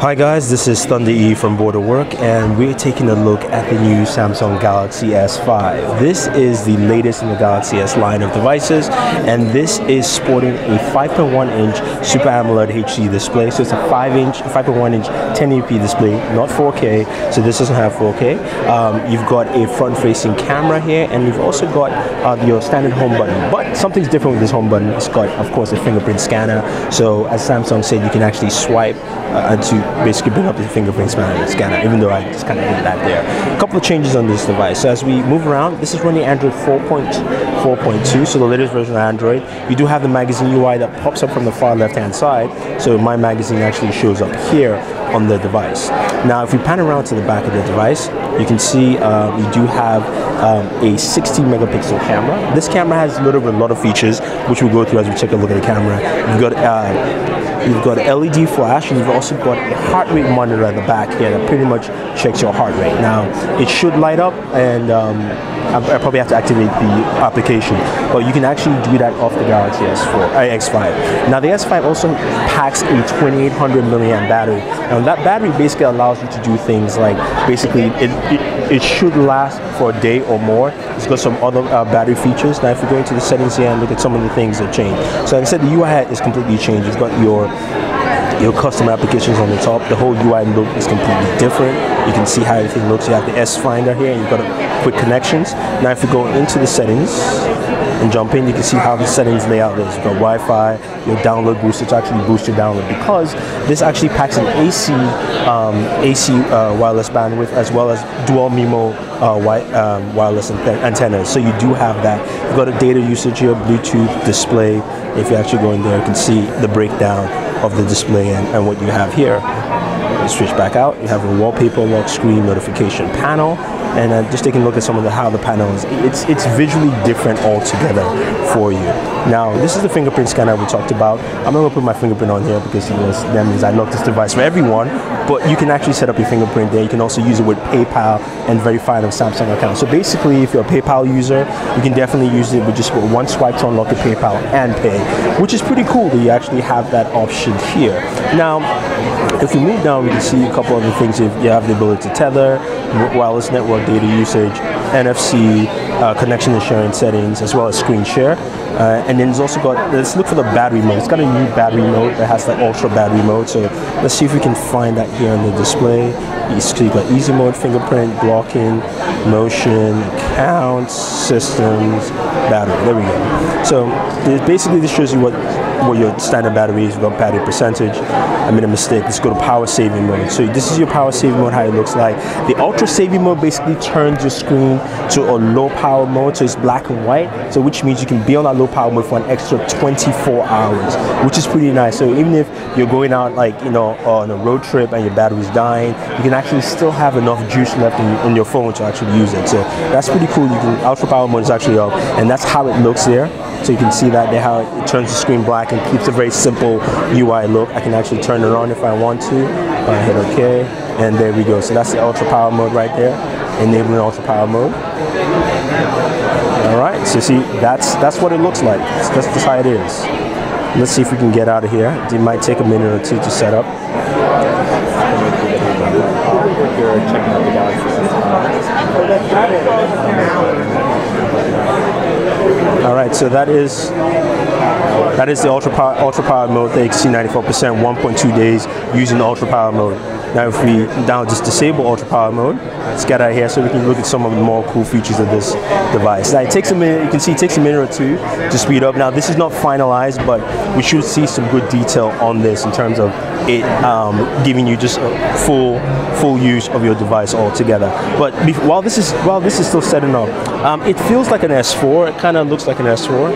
Hi guys, this is Thunder E from Booredatwork, and we're taking a look at the new Samsung Galaxy S5. This is the latest in the Galaxy S line of devices, and this is sporting a 5.1-inch Super AMOLED HD display. So it's a 5.1-inch 1080p display, not 4K, so this doesn't have 4K. You've got a front-facing camera here, and you've also got your standard home button. But something's different with this home button. It's got, of course, a fingerprint scanner. So as Samsung said, you can actually swipe to basically bring up the fingerprint scanner, even though I just kind of did that there. A couple of changes on this device. So as we move around, this is running Android 4.2, so the latest version of Android. You do have the magazine UI that pops up from the far left-hand side, so my magazine actually shows up here on the device. Now, if we pan around to the back of the device, you can see we do have a 16 megapixel camera. This camera has a lot of features, which we'll go through as we take a look at the camera. You've got LED flash, and you've also got a heart rate monitor at the back here that pretty much checks your heart rate. Now, it should light up, and I probably have to activate the application, but you can actually do that off the Galaxy S5. Now, the S5 also packs a 2800 milliamp battery. Now, that battery basically allows you to do things like, basically, it should last for a day or more. It's got some other battery features. Now, if we go into the settings here and look at some of the things that change. So, like I said, the UI is completely changed. You've got your custom applications on the top. The whole UI look is completely different. You can see how everything looks. You have the S Finder here, and you've got quick connections. Now, if we go into the settings and jump in, you can see how the settings layout is. You've got Wi-Fi, your download booster to actually boost your download, because this actually packs an AC wireless bandwidth as well as dual MIMO wireless antennas. So you do have that. You've got a data usage here, Bluetooth display. If you actually go in there, you can see the breakdown of the display and what you have here. Switch back out, you have a wallpaper lock screen notification panel, and just taking a look at some of how the panel is. It's visually different altogether for you. Now, this is the fingerprint scanner we talked about. I'm not going to put my fingerprint on here because that means I lock this device for everyone, but you can actually set up your fingerprint there. You can also use it with PayPal and verify a Samsung account. So basically, if you're a PayPal user, you can definitely use it with just one swipe to unlock your PayPal and pay, which is pretty cool that you actually have that option here. Now, if you move down, we can see a couple other things. You have the ability to tether, wireless network data usage, NFC, connection and sharing settings, as well as screen share. And then it's also got, let's look for the battery mode. It's got a new battery mode that has the ultra battery mode. So let's see if we can find that here on the display. So you've got easy mode, fingerprint, blocking, motion, accounts, systems, battery. There we go. So basically this shows you what your standard battery is. You've got battery percentage. I made a mistake. Let's go to power saving mode. So this is your power saving mode, how it looks like. The ultra saving mode basically turns your screen to a low power mode, so it's black and white. So which means you can be on that low power mode for an extra 24 hours, which is pretty nice. So even if you're going out, like, you know, on a road trip and your battery's dying, you can actually still have enough juice left in your phone to actually use it. So that's pretty cool. Ultra power mode is actually up, and that's how it looks there. So you can see that there, how it turns the screen black and keeps a very simple UI look. I can actually turn it on if I want to. Hit OK, and there we go. So that's the ultra power mode right there, enabling ultra power mode. All right, so see, that's what it looks like. That's just how it is. Let's see if we can get out of here. It might take a minute or two to set up. All right, so that is the ultra power mode. The XC 94%, 1.2 days using the ultra power mode. Now, if we now just disable ultra power mode, let's get out of here so we can look at some of the more cool features of this device. Now, it takes a minute. You can see it takes a minute or two to speed up. Now, this is not finalized, but we should see some good detail on this in terms of it giving you just a full use of your device altogether. But while this is still setting up, it feels like an S4. It kind of looks like an S4.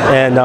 And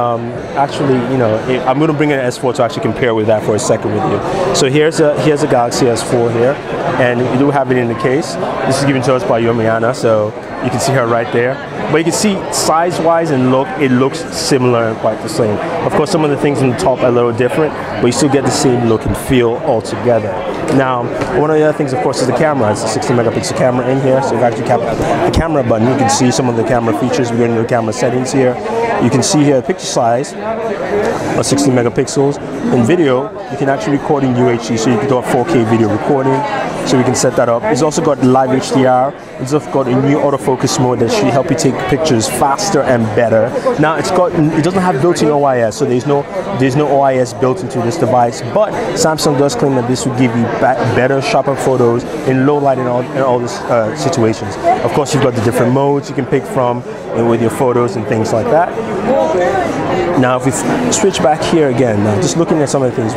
actually, you know, I'm going to bring in an S4 to actually compare with that for a second with you. So here's a Galaxy S4 here, and we do have it in the case. This is given to us by Yomiana, so You can see her right there. But you can see size-wise and look, it looks similar and quite the same. Of course, some of the things on the top are a little different, but you still get the same look and feel altogether. Now, one of the other things, of course, is the camera. It's a 60 megapixel camera in here, so if you actually tap the camera button, you can see some of the camera features. We're going to the camera settings here. You can see here the picture size of 60 megapixels. In video, you can actually record in UHD, so you can do a 4K video recording. So we can set that up. It's also got live HDR. It's also got a new autofocus mode that should help you take pictures faster and better. Now it doesn't have built-in OIS, so there's no OIS built into this device. But Samsung does claim that this will give you better, sharper photos in low light and all these situations. Of course, you've got the different modes you can pick from with your photos and things like that. Now, if we switch back here again, now just looking at some of the things,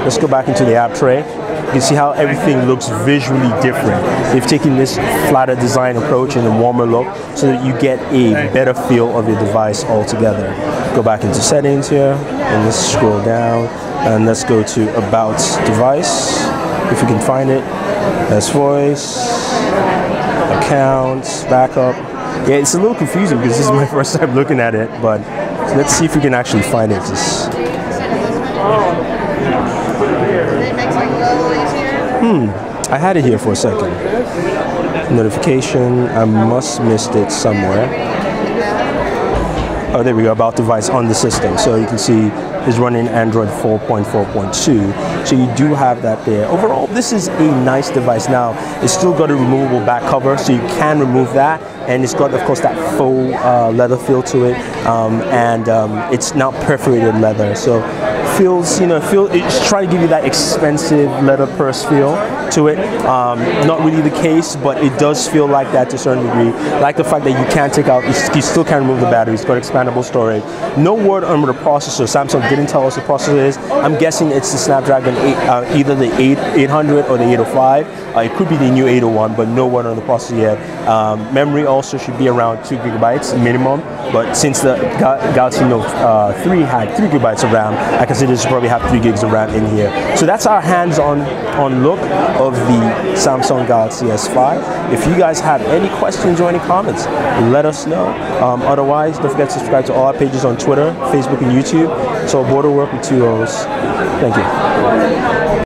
let's go back into the app tray. You can see how everything looks visually different. They've taken this flatter design approach and a warmer look so that you get a better feel of your device altogether. Go back into settings here and let's scroll down and let's go to About Device, if we can find it. That's voice, accounts, backup. Yeah, it's a little confusing because this is my first time looking at it, but let's see if we can actually find it. I had it here for a second. Notification, I must have missed it somewhere. Oh, there we go, About Device on the system. So you can see it's running Android 4.4.2. So you do have that there. Overall, this is a nice device. Now, it's still got a removable back cover, so you can remove that. And it's got, of course, that faux leather feel to it. It's not perforated leather. So feels, it's trying to give you that expensive leather purse feel to it. Not really the case, but it does feel like that to a certain degree. Like the fact that you can't take out, you still can't remove the battery. It's got expandable storage. No word on the processor. Samsung didn't tell us the processor is. I'm guessing it's the Snapdragon 8, either the 800 or the 805. It could be the new 801, but no word on the processor yet. Memory also should be around 2 gigabytes minimum, but since the Galaxy Note 3 had 3 gigabytes of RAM, I consider this probably have 3 gigs of RAM in here. So that's our hands-on look of the Samsung Galaxy S5. If you guys have any questions or any comments, let us know. Otherwise, don't forget to subscribe to all our pages on Twitter, Facebook, and YouTube. So Booredatwork with 2 O's. Thank you.